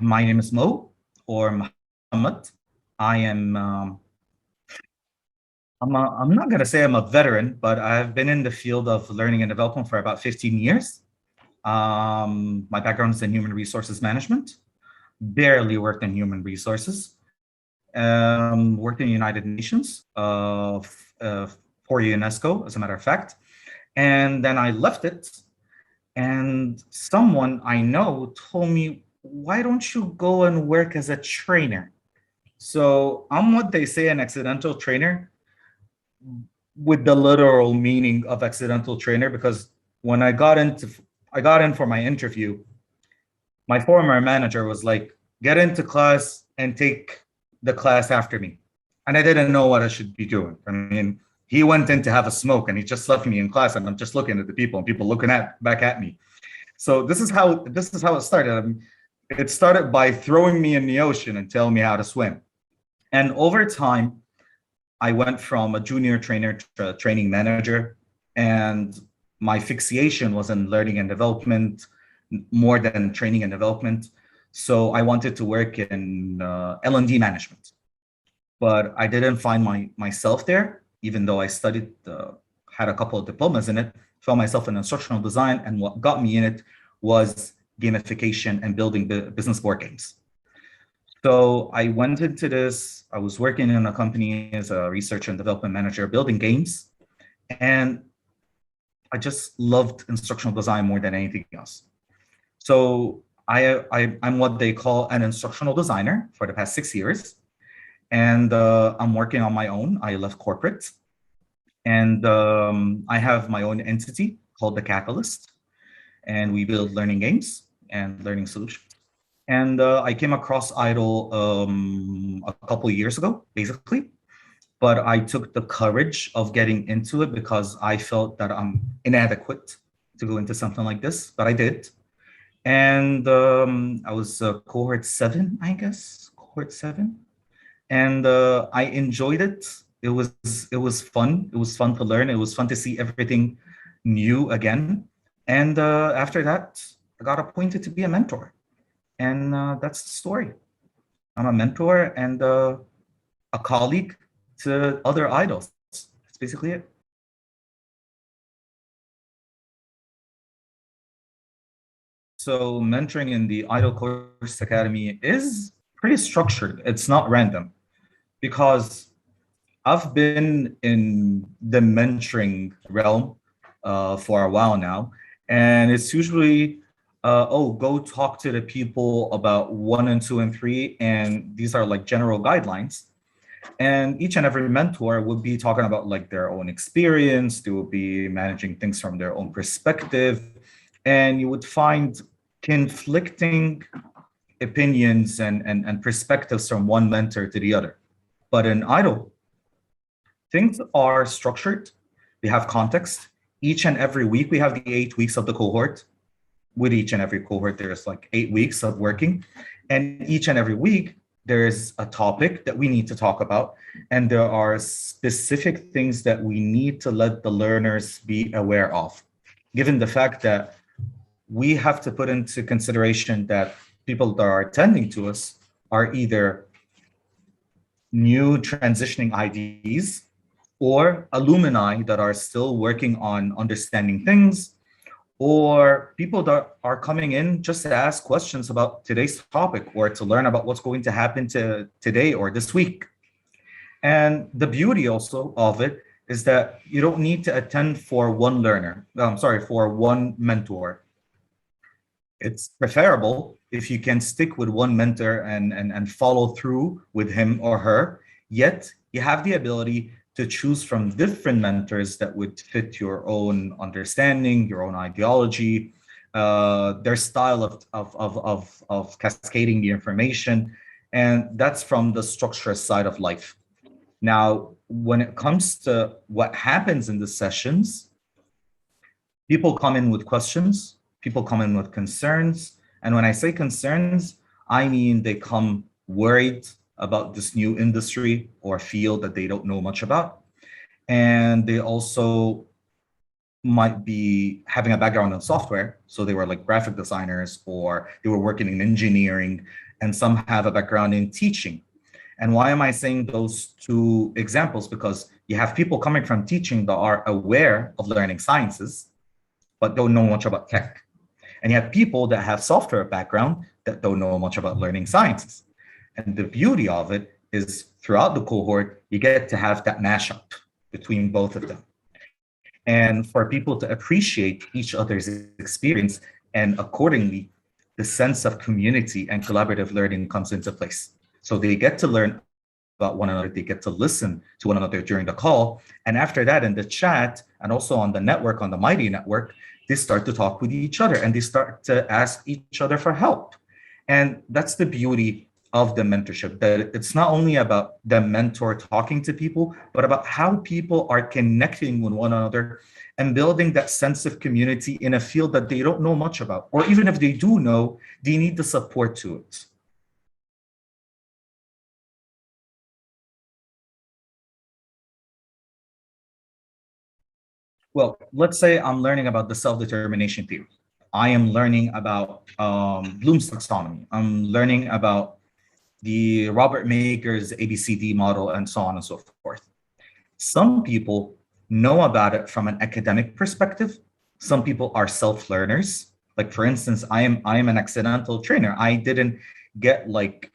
My name is Mo, or Muhammad. I am, I'm not going to say I'm a veteran, but I've been in the field of learning and development for about 15 years. My background is in human resources management, barely worked in human resources, worked in the United Nations for UNESCO, as a matter of fact. And then I left it, and someone I know told me, why don't you go and work as a trainer? So I'm what they say an accidental trainer with the literal meaning of accidental trainer, because when I got in for my interview, my former manager was like, get into class and take the class after me. And I didn't know what I should be doing. I mean, he went in to have a smoke and he just left me in class, and I'm just looking at the people and people looking back at me. So this is how it started. I mean, it started by throwing me in the ocean and telling me how to swim. And over time, I went from a junior trainer to a training manager, and my fixation was in learning and development more than training and development. So I wanted to work in L&D management, but I didn't find myself there, even though I studied, had a couple of diplomas in it, found myself in instructional design. And what got me in it was gamification and building business board games. So I went into this. I was working in a company as a research and development manager, building games. And I just loved instructional design more than anything else. So I'm what they call an instructional designer for the past 6 years. And I'm working on my own. I left corporate. And I have my own entity called The Catalyst. And we build learning games and learning solutions. And I came across Idol a couple of years ago, basically. But I took the courage of getting into it because I felt that I'm inadequate to go into something like this, but I did. And I was cohort 7, I guess, cohort 7. And I enjoyed it. It was fun. It was fun to learn. It was fun to see everything new again. And after that, I got appointed to be a mentor. And that's the story. I'm a mentor and a colleague to other idols. That's basically it. So mentoring in the Idol Course Academy is pretty structured. It's not random, because I've been in the mentoring realm for a while now, and it's usually, oh, go talk to the people about 1 and 2 and 3, and these are like general guidelines. And each and every mentor would be talking about like their own experience. They would be managing things from their own perspective, and you would find conflicting opinions and perspectives from one mentor to the other. But in Idol, things are structured. They have context. Each and every week, we have the 8 weeks of the cohort. With each and every cohort, there's like 8 weeks of working. And each and every week, there's a topic that we need to talk about. And there are specific things that we need to let the learners be aware of, given the fact that we have to put into consideration that people that are attending to us are either new transitioning IDs or alumni that are still working on understanding things, or people that are coming in just to ask questions about today's topic or to learn about what's going to happen to today or this week. And the beauty also of it is that you don't need to attend for one learner. I'm sorry, for one mentor. It's preferable if you can stick with one mentor and follow through with him or her, yet you have the ability to choose from different mentors that would fit your own understanding, your own ideology, their style of cascading the information. And that's from the structure side of life. Now, when it comes to what happens in the sessions, people come in with questions, people come in with concerns. And when I say concerns, I mean they come worried about this new industry or field that they don't know much about. And they also might be having a background in software. So they were like graphic designers, or they were working in engineering, and some have a background in teaching. And why am I saying those two examples? Because you have people coming from teaching that are aware of learning sciences, but don't know much about tech. And you have people that have software background that don't know much about learning sciences. And the beauty of it is throughout the cohort, you get to have that mashup between both of them. And for people to appreciate each other's experience, and accordingly, the sense of community and collaborative learning comes into place. So they get to learn about one another, they get to listen to one another during the call. And after that, in the chat, and also on the network, on the Mighty network, they start to talk with each other and they start to ask each other for help. And that's the beauty of the mentorship, that it's not only about the mentor talking to people, but about how people are connecting with one another and building that sense of community in a field that they don't know much about, or even if they do know, they need the support to it. Well, let's say I'm learning about the self-determination theory. I am learning about Bloom's taxonomy. I'm learning about the Robert Maker's ABCD model, and so on and so forth. Some people know about it from an academic perspective. Some people are self-learners. Like for instance, I am an accidental trainer. I didn't get like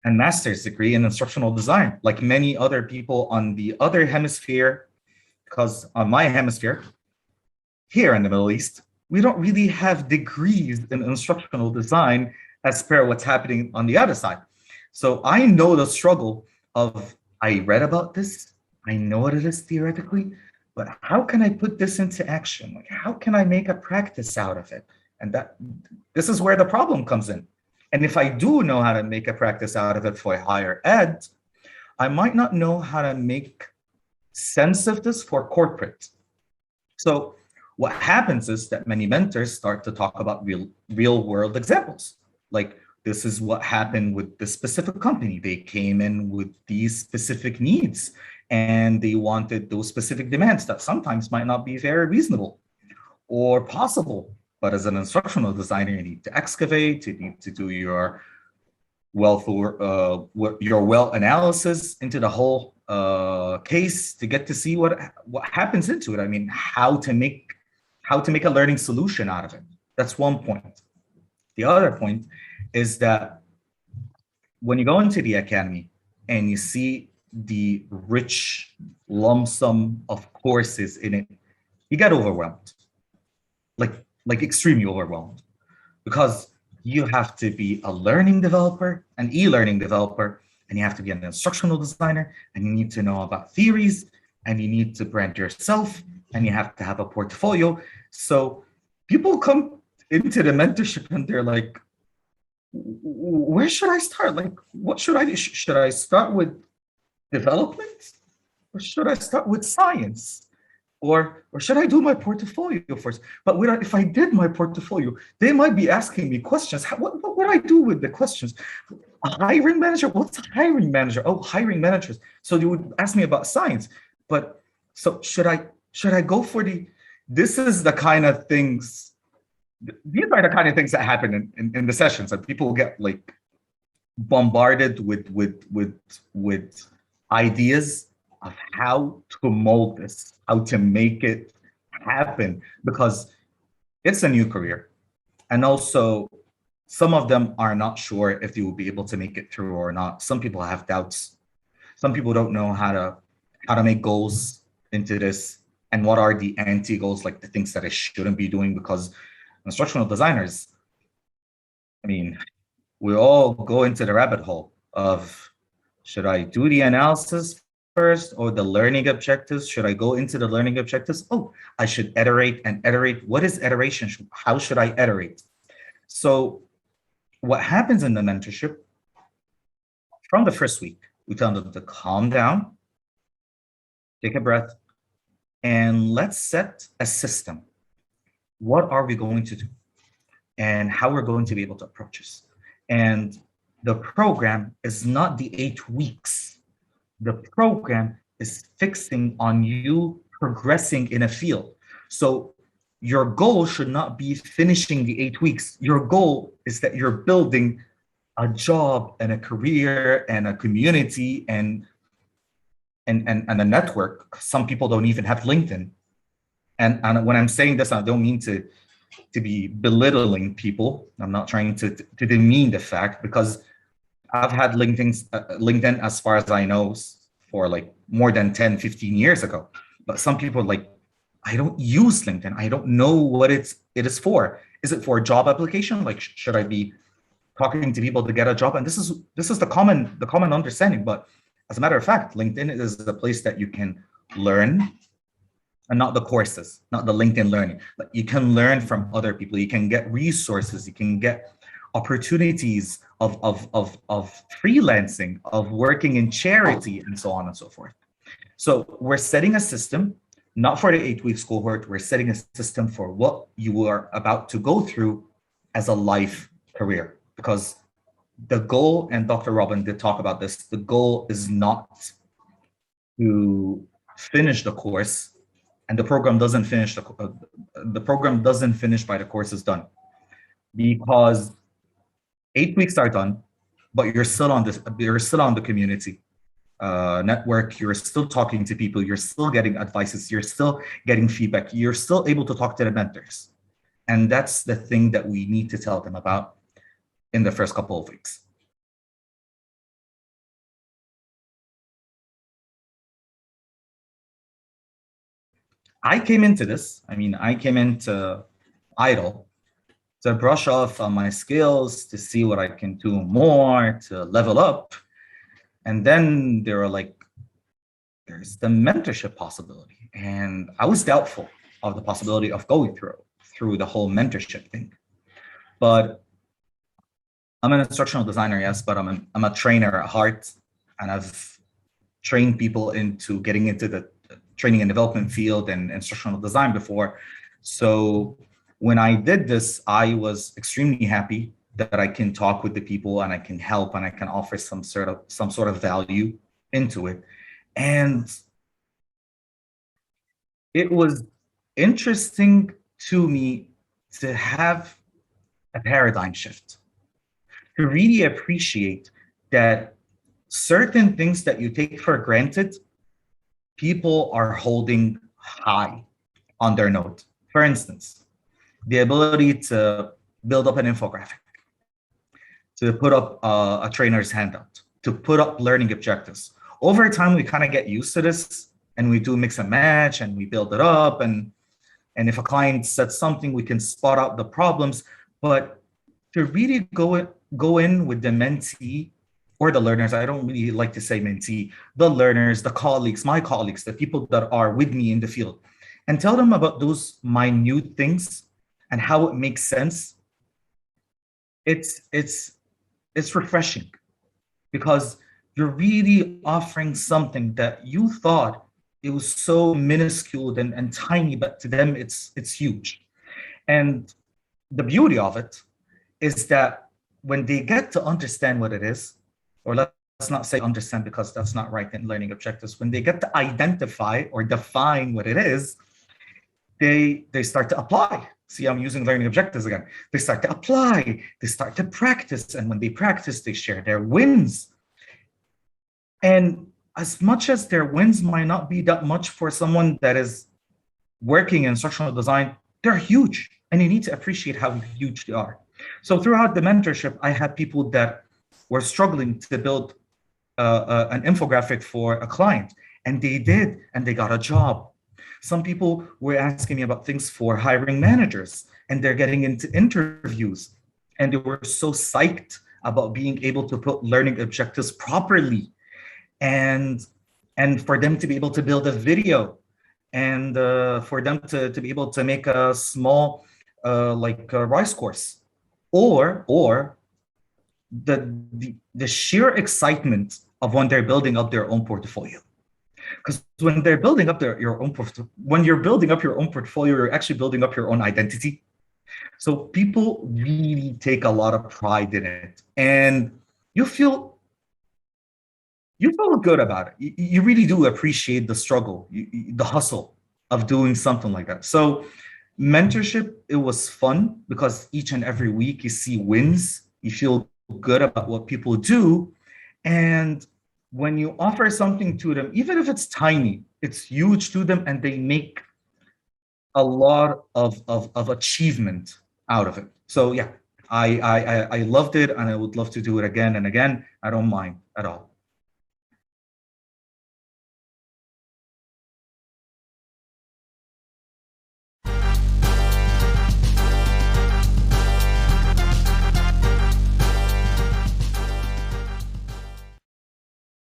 a master's degree in instructional design, like many other people on the other hemisphere, because on my hemisphere, here in the Middle East, we don't really have degrees in instructional design as per what's happening on the other side. So I know the struggle of, I read about this, I know what it is theoretically, but how can I put this into action? Like, how can I make a practice out of it? And this is where the problem comes in. And if I do know how to make a practice out of it for higher ed, I might not know how to make sense of this for corporate. So what happens is that many mentors start to talk about real world examples. Like, this is what happened with this specific company. They came in with these specific needs and they wanted those specific demands that sometimes might not be very reasonable or possible. But as an instructional designer, you need to excavate, you need to do your well analysis into the whole case to get to see what happens into it. I mean, how to make a learning solution out of it. That's one point. The other point is that when you go into the academy and you see the rich lump sum of courses in it, you get overwhelmed, like extremely overwhelmed, because you have to be a learning developer, an e-learning developer, and you have to be an instructional designer, and you need to know about theories, and you need to brand yourself, and you have to have a portfolio. So people come into the mentorship and they're like, where should I start? Like, what should I do? Should I start with development? Or should I start with science? Or should I do my portfolio first? But if I did my portfolio, they might be asking me questions. What would I do with the questions? A hiring manager? What's a hiring manager? Oh, hiring managers. So they would ask me about science. But so should I go for this is the kind of things, these are the kind of things that happen in the sessions, and people get like bombarded with ideas of how to mold this, how to make it happen, because it's a new career. And also, some of them are not sure if they will be able to make it through or not. Some people have doubts. Some people don't know how to make goals into this, and what are the anti-goals, like the things that I shouldn't be doing, because instructional designers, I mean, we all go into the rabbit hole of, should I do the analysis first or the learning objectives? Should I go into the learning objectives? Oh, I should iterate and iterate. What is iteration? How should I iterate? So what happens in the mentorship, from the first week, we tell them to calm down, take a breath, and let's set a system. What are we going to do? And how we're going to be able to approach this. And the program is not the 8 weeks. The program is fixing on you progressing in a field. So your goal should not be finishing the 8 weeks. Your goal is that you're building a job and a career and a community and a network. Some people don't even have LinkedIn. And when I'm saying this, I don't mean to be belittling people. I'm not trying to demean the fact, because I've had LinkedIn as far as I know for like more than 10, 15 years ago. But some people are like, I don't use LinkedIn. I don't know what it is for. Is it for a job application? Like, should I be talking to people to get a job? And this is the common understanding. But as a matter of fact, LinkedIn is the place that you can learn, and not the courses, not the LinkedIn learning. Like, you can learn from other people. You can get resources. You can get opportunities of freelancing, of working in charity, and so on and so forth. So we're setting a system, not for the 8 weeks cohort. We're setting a system for what you are about to go through as a life career. Because the goal, and Dr. Robin did talk about this, the goal is not to finish the course, and the program doesn't finish the program doesn't finish by the course is done, because 8 weeks are done, but you're still on the community network. You're still talking to people. You're still getting advices. You're still getting feedback. You're still able to talk to the mentors, and that's the thing that we need to tell them about in the first couple of weeks. I came into idle to brush off on my skills, to see what I can do more, to level up. And then there were like, there's the mentorship possibility. And I was doubtful of the possibility of going through the whole mentorship thing. But I'm an instructional designer, yes, but I'm a trainer at heart. And I've trained people into getting into the training and development field and instructional design before. So when I did this, I was extremely happy that I can talk with the people and I can help and I can offer some sort of value into it. And it was interesting to me to have a paradigm shift, to really appreciate that certain things that you take for granted, people are holding high on their note. For instance, the ability to build up an infographic, to put up a trainer's handout, to put up learning objectives. Over time, we kind of get used to this, and we do mix and match, and we build it up. And if a client said something, we can spot out the problems. But to really go in with the mentee or the learners, I don't really like to say mentee, the learners, the colleagues, my colleagues, the people that are with me in the field, and tell them about those minute things and how it makes sense. It's refreshing, because you're really offering something that you thought it was so minuscule and tiny, but to them it's huge. And the beauty of it is that when they get to understand what it is, or let's not say understand, because that's not right in learning objectives, when they get to identify or define what it is, they start to apply. See, I'm using learning objectives again. They start to apply, they start to practice, and when they practice, they share their wins. And as much as their wins might not be that much for someone that is working in instructional design, they're huge, and you need to appreciate how huge they are. So throughout the mentorship, I had people that were struggling to build an infographic for a client, and they did, and they got a job. Some people were asking me about things for hiring managers, and they're getting into interviews, and they were so psyched about being able to put learning objectives properly, and for them to be able to build a video, and for them to be able to make a small rice course, or the sheer excitement of when they're building up their own portfolio. Because when they're building up when you're building up your own portfolio, you're actually building up your own identity. So people really take a lot of pride in it, and you feel good about it. You really do appreciate the struggle, the hustle of doing something like that. So mentorship, it was fun, because each and every week you see wins, you feel good about what people do. And when you offer something to them, even if it's tiny, it's huge to them, and they make a lot of achievement out of it. So yeah, I loved it, and I would love to do it again and again. I don't mind at all.